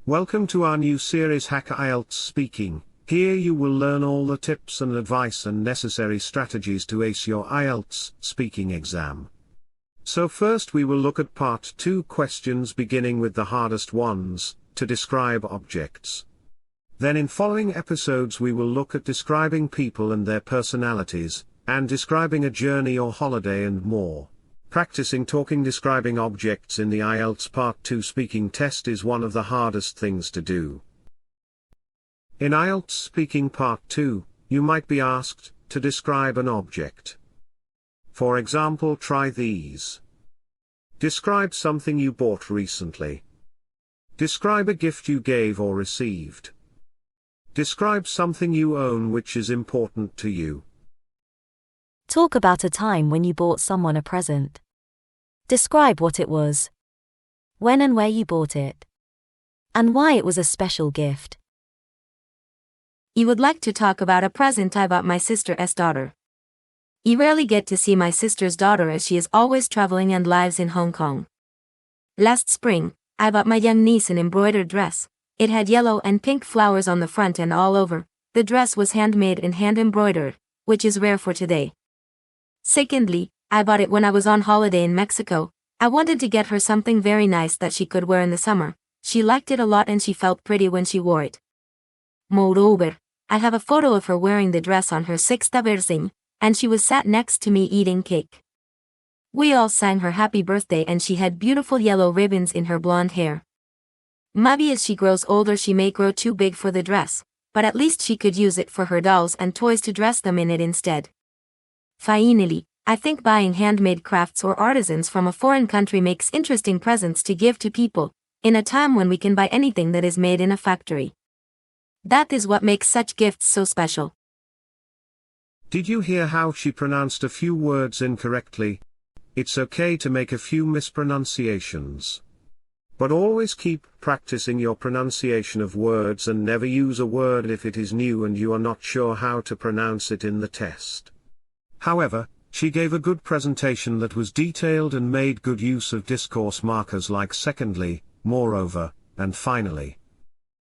Welcome to our new series IELTS Speaking. Here you will learn all the tips and advice and necessary strategies to ace your IELTS speaking exam. So first we will look at part 2 questions beginning with the hardest ones, to describe objects. Then in following episodes we will look at describing people and their personalities, and describing a journey or holiday and more. Practicing talking describing objects in the IELTS Part 2 speaking test is one of the hardest things to do. In IELTS Speaking Part 2, you might be asked to describe an object. For example, try these. Describe something you bought recently. Describe a gift you gave or received. Describe something you own which is important to you. Talk about a time when you bought someone a present. Describe what it was. When and where you bought it. And why it was a special gift. You would like to talk about a present I bought my sister's daughter. You rarely get to see my sister's daughter as she is always traveling and lives in Hong Kong. Last spring, I bought my young niece an embroidered dress. It had yellow and pink flowers on the front and all over. The dress was handmade and hand embroidered, which is rare for today. Secondly, I bought it when I was on holiday in Mexico. I wanted to get her something very nice that she could wear in the summer. She liked it a lot and she felt pretty when she wore it. Moreover, I have a photo of her wearing the dress on her 6th birthday, and she was sat next to me eating cake. We all sang her happy birthday and she had beautiful yellow ribbons in her blonde hair. Maybe as she grows older she may grow too big for the dress, but at least she could use it for her dolls and toys to dress them in it instead. Finally, I think buying handmade crafts or artisans from a foreign country makes interesting presents to give to people, in a time when we can buy anything that is made in a factory. That is what makes such gifts so special. Did you hear how she pronounced a few words incorrectly? It's okay to make a few mispronunciations. But always keep practicing your pronunciation of words and never use a word if it is new and you are not sure how to pronounce it in the test. However, she gave a good presentation that was detailed and made good use of discourse markers like secondly, moreover, and finally.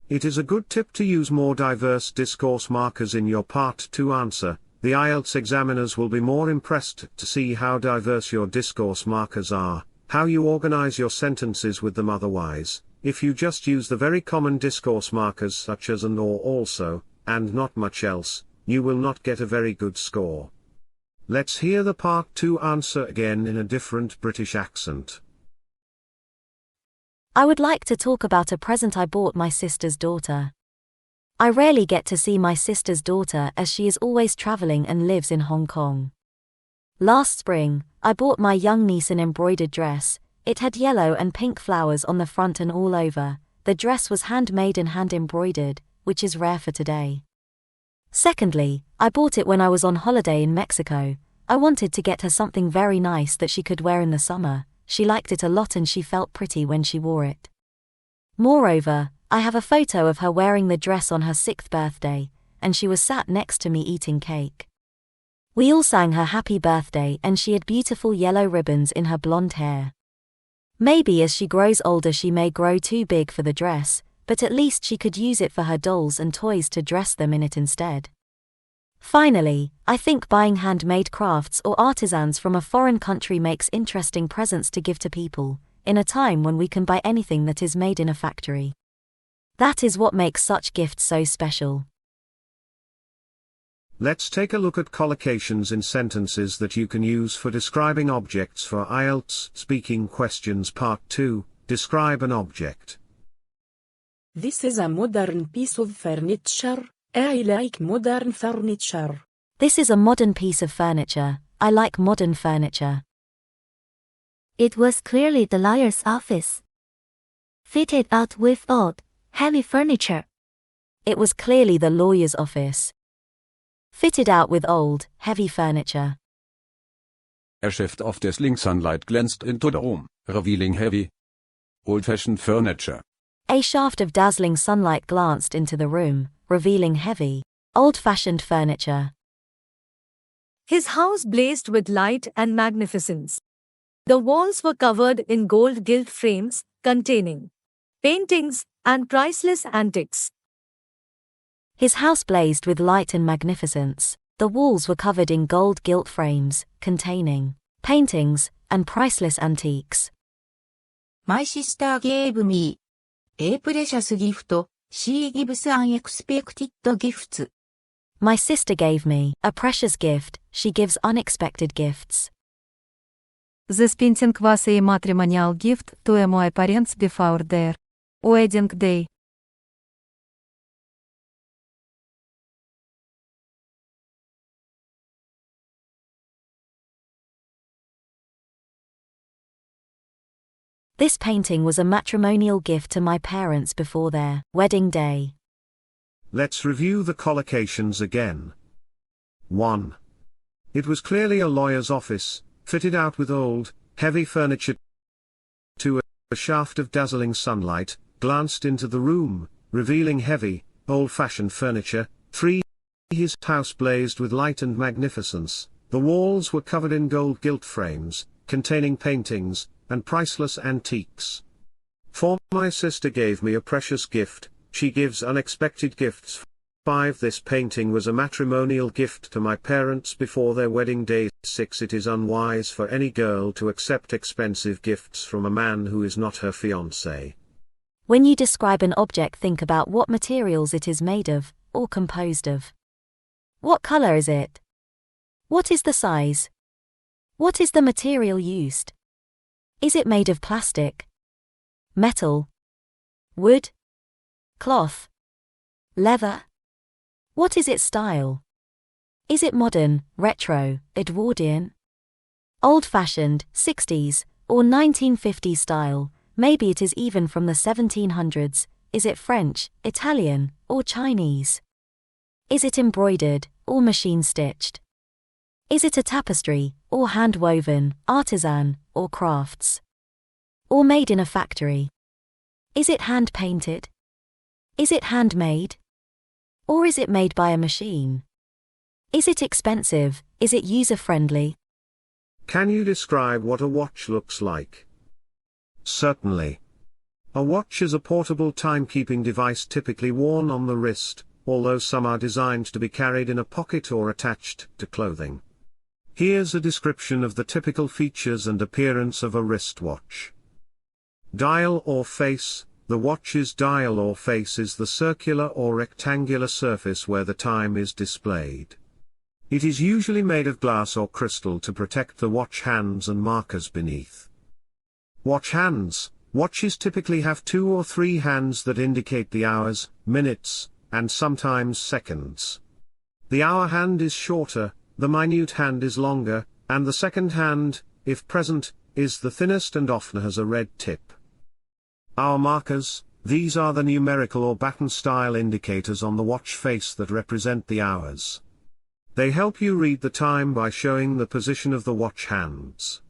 It is a good tip to use more diverse discourse markers in your Part 2 answer. The IELTS examiners will be more impressed to see how diverse your discourse markers are, how you organize your sentences with them. Otherwise, if you just use the very common discourse markers such as and or also, and not much else, you will not get a very good score. Let's hear the Part 2 answer again in a different British accent. I would like to talk about a present I bought my sister's daughter. I rarely get to see my sister's daughter as she is always traveling and lives in Hong Kong. Last spring, I bought my young niece an embroidered dress. It had yellow and pink flowers on the front and all over. The dress was handmade and hand embroidered, which is rare for today. Secondly, I bought it when I was on holiday in Mexico. I wanted to get her something very nice that she could wear in the summer. She liked it a lot and she felt pretty when she wore it. Moreover, I have a photo of her wearing the dress on her 6th birthday, and she was sat next to me eating cake. We all sang her happy birthday and she had beautiful yellow ribbons in her blonde hair. Maybe as she grows older she may grow too big for the dress, but at least she could use it for her dolls and toys to dress them in it instead. Finally, I think buying handmade crafts or artisans from a foreign country makes interesting presents to give to people, in a time when we can buy anything that is made in a factory. That is what makes such gifts so special. Let's take a look at collocations in sentences that you can use for describing objects for IELTS Speaking Questions Part 2. Describe an object. This is a modern piece of furniture. I like modern furniture. This is a modern piece of furniture. I like modern furniture. It was clearly the lawyer's office. Fitted out with old, heavy furniture. It was clearly the lawyer's office. Fitted out with old, heavy furniture. A shaft of dazzling sunlight glanced into the room, revealing heavy, old-fashioned furniture. A shaft of dazzling sunlight glanced into the room, revealing heavy, old-fashioned furniture. His house blazed with light and magnificence. The walls were covered in gold gilt frames, containing paintings, and priceless antiques. His house blazed with light and magnificence. The walls were covered in gold gilt frames, containing paintings and priceless antiques. My sister gave me a precious gift. She gives unexpected gifts. My sister gave me a precious gift. She gives unexpected gifts. The spending was a matrimonial gift to my parents before their wedding day. This painting was a matrimonial gift to my parents before their wedding day. Let's review the collocations again. 1. It was clearly a lawyer's office, fitted out with old, heavy furniture. 2. A shaft of dazzling sunlight glanced into the room, revealing heavy, old-fashioned furniture. 3. His house blazed with light and magnificence. The walls were covered in gold gilt frames, containing paintings and priceless antiques. 4. My sister gave me a precious gift. She gives unexpected gifts. 5. This painting was a matrimonial gift to my parents before their wedding day. 6. It is unwise for any girl to accept expensive gifts from a man who is not her fiancé. When you describe an object, think about what materials it is made of, or composed of. What color is it? What is the size? What is the material used? Is it made of plastic, metal, wood, cloth, leather? What is its style? Is it modern, retro, Edwardian, old-fashioned, 60s, or 1950s style? Maybe it is even from the 1700s. Is it French, Italian, or Chinese? Is it embroidered, or machine-stitched? Is it a tapestry, or hand-woven, artisan, or crafts? Or made in a factory? Is it hand-painted? Is it handmade? Or is it made by a machine? Is it expensive? Is it user-friendly? Can you describe what a watch looks like? Certainly. A watch is a portable timekeeping device typically worn on the wrist, although some are designed to be carried in a pocket or attached to clothing. Here's a description of the typical features and appearance of a wristwatch. Dial or face. The watch's dial or face is the circular or rectangular surface where the time is displayed. It is usually made of glass or crystal to protect the watch hands and markers beneath. Watch hands. Watches typically have 2 or 3 hands that indicate the hours, minutes, and sometimes seconds. The hour hand is shorter, the minute hand is longer, and the second hand, if present, is the thinnest and often has a red tip. Hour markers. These are the numerical or baton-style indicators on the watch face that represent the hours. They help you read the time by showing the position of the watch hands.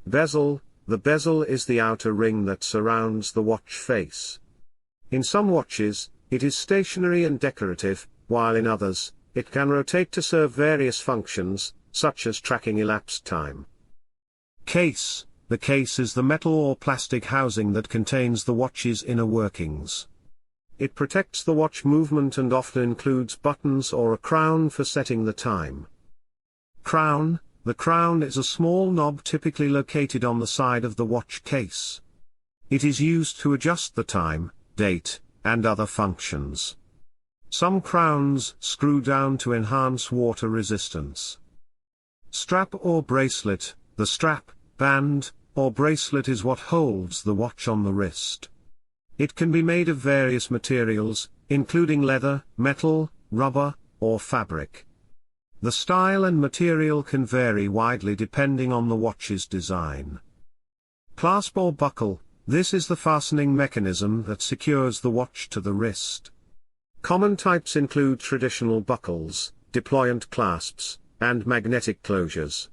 Bezel. The bezel is the outer ring that surrounds the watch face. In some watches, it is stationary and decorative, while in others, it can rotate to serve various functions, such as tracking elapsed time. Case. The case is the metal or plastic housing that contains the watch's inner workings. It protects the watch movement and often includes buttons or a crown for setting the time. Crown. The crown is a small knob typically located on the side of the watch case. It is used to adjust the time, date, and other functions. Some crowns screw down to enhance water resistance. Strap or bracelet. The strap, band, or bracelet is what holds the watch on the wrist. It can be made of various materials, including leather, metal, rubber, or fabric. The style and material can vary widely depending on the watch's design. Clasp or buckle. This is the fastening mechanism that secures the watch to the wrist. Common types include traditional buckles, deployant clasps, and magnetic closures.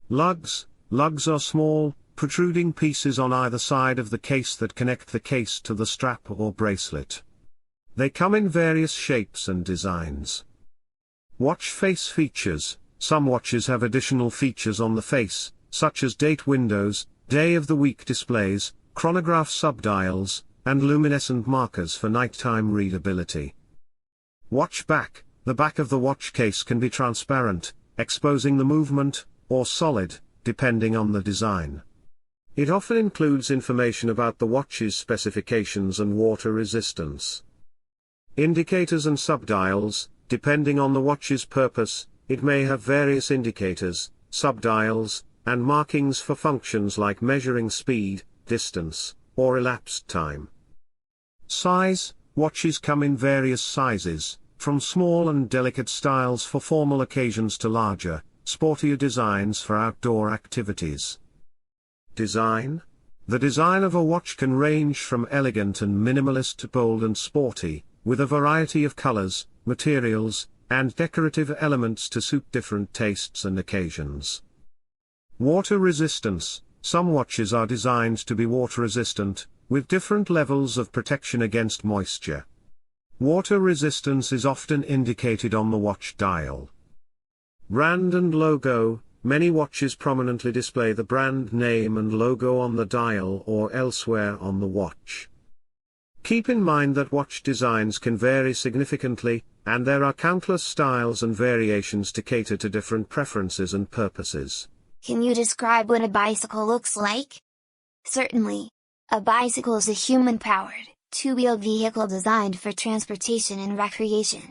Lugs. Lugs are small, protruding pieces on either side of the case that connect the case to the strap or bracelet. They come in various shapes and designs. Watch face features. Some watches have additional features on the face, such as date windows, day of the week displays, chronograph subdials, and luminescent markers for nighttime readability. Watch back. The back of the watch case can be transparent, exposing the movement, or solid, depending on the design. It often includes information about the watch's specifications and water resistance. Indicators and subdials. Depending on the watch's purpose, it may have various indicators, subdials, and markings for functions like measuring speed, distance, or elapsed time. Size. Watches come in various sizes, from small and delicate styles for formal occasions to larger, sportier designs for outdoor activities. Design. The design of a watch can range from elegant and minimalist to bold and sporty, with a variety of colors, materials, and decorative elements to suit different tastes and occasions. Water resistance. Some watches are designed to be water resistant, with different levels of protection against moisture. Water resistance is often indicated on the watch dial. Brand and logo. Many watches prominently display the brand name and logo on the dial or elsewhere on the watch. Keep in mind that watch designs can vary significantly, and there are countless styles and variations to cater to different preferences and purposes. Can you describe what a bicycle looks like? Certainly. A bicycle is a human-powered, two-wheeled vehicle designed for transportation and recreation.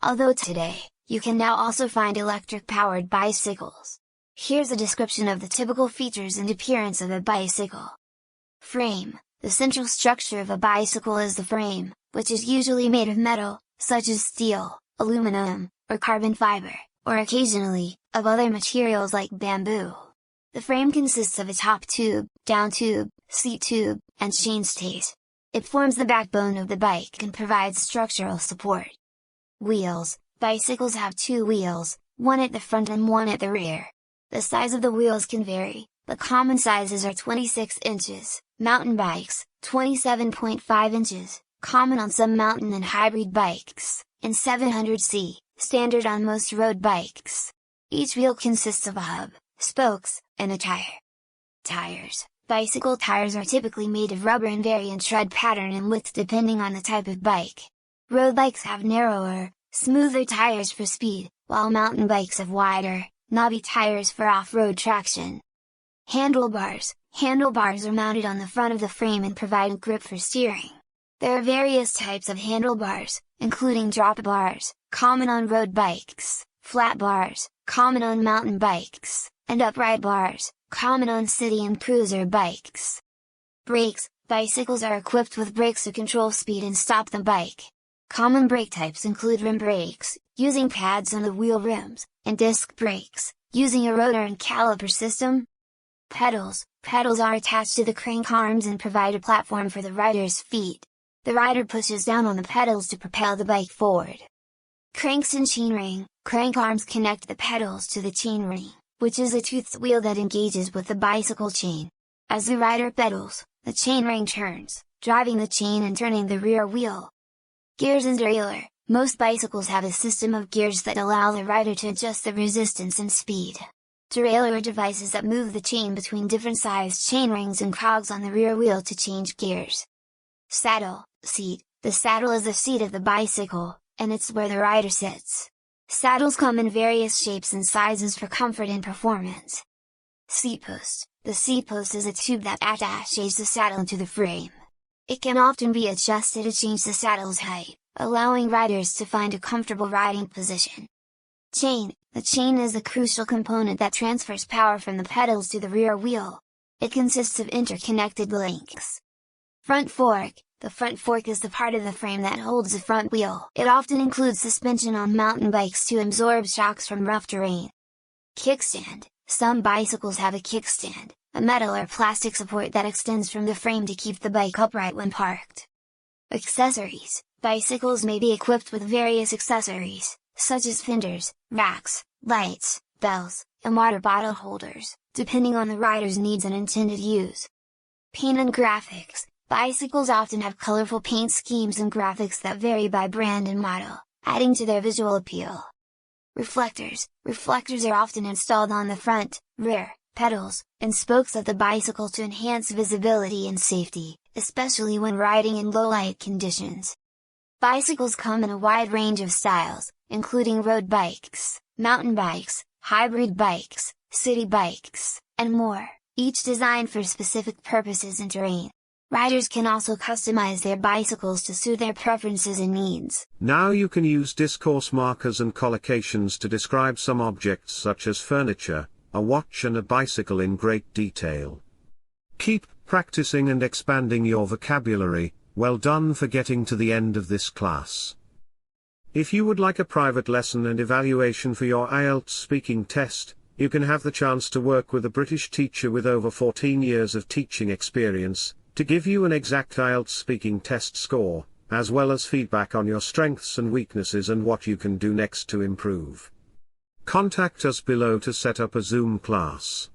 Although today, you can now also find electric-powered bicycles. Here's a description of the typical features and appearance of a bicycle. Frame. The central structure of a bicycle is the frame, which is usually made of metal, such as steel, aluminum, or carbon fiber, or occasionally, of other materials like bamboo. The frame consists of a top tube, down tube, seat tube, and chainstays. It forms the backbone of the bike and provides structural support. Wheels. Bicycles have two wheels, one at the front and one at the rear. The size of the wheels can vary, but common sizes are 26 inches, mountain bikes, 27.5 inches, common on some mountain and hybrid bikes, and 700c, standard on most road bikes. Each wheel consists of a hub, spokes, and a tire. Tires. Bicycle tires are typically made of rubber and vary in tread pattern and width depending on the type of bike. Road bikes have narrower, smoother tires for speed, while mountain bikes have wider, knobby tires for off-road traction. Handlebars. Handlebars are mounted on the front of the frame and provide a grip for steering. There are various types of handlebars, including drop bars, common on road bikes, flat bars, common on mountain bikes, and upright bars, common on city and cruiser bikes. Brakes. Bicycles are equipped with brakes to control speed and stop the bike. Common brake types include rim brakes, using pads on the wheel rims, and disc brakes, using a rotor and caliper system. Pedals. Pedals are attached to the crank arms and provide a platform for the rider's feet. The rider pushes down on the pedals to propel the bike forward. Cranks and chainring. Crank arms connect the pedals to the chainring, which is a toothed wheel that engages with the bicycle chain. As the rider pedals, the chainring turns, driving the chain and turning the rear wheel. Gears and derailleur. Most bicycles have a system of gears that allow the rider to adjust the resistance and speed. Derailleur are devices that move the chain between different sized chainrings and cogs on the rear wheel to change gears. Saddle. Seat. The saddle is the seat of the bicycle, and it's where the rider sits. Saddles come in various shapes and sizes for comfort and performance. Seat post. The seat post is a tube that attaches the saddle to the frame. It can often be adjusted to change the saddle's height, allowing riders to find a comfortable riding position. Chain. The chain is a crucial component that transfers power from the pedals to the rear wheel. It consists of interconnected links. Front fork. The front fork is the part of the frame that holds the front wheel. It often includes suspension on mountain bikes to absorb shocks from rough terrain. Kickstand. Some bicycles have a kickstand, a metal or plastic support that extends from the frame to keep the bike upright when parked. Accessories. Bicycles may be equipped with various accessories, such as fenders, racks, lights, bells, and water bottle holders, depending on the rider's needs and intended use. Paint and graphics. Bicycles often have colorful paint schemes and graphics that vary by brand and model, adding to their visual appeal. Reflectors. Reflectors are often installed on the front, rear, pedals, and spokes of the bicycle to enhance visibility and safety, especially when riding in low light conditions. Bicycles come in a wide range of styles, including road bikes, mountain bikes, hybrid bikes, city bikes, and more, each designed for specific purposes and terrain. Riders can also customize their bicycles to suit their preferences and needs. Now you can use discourse markers and collocations to describe some objects such as furniture, a watch and a bicycle in great detail. Keep practicing and expanding your vocabulary. Well done for getting to the end of this class. If you would like a private lesson and evaluation for your IELTS speaking test, you can have the chance to work with a British teacher with over 14 years of teaching experience, to give you an exact IELTS speaking test score, as well as feedback on your strengths and weaknesses and what you can do next to improve. Contact us below to set up a Zoom class.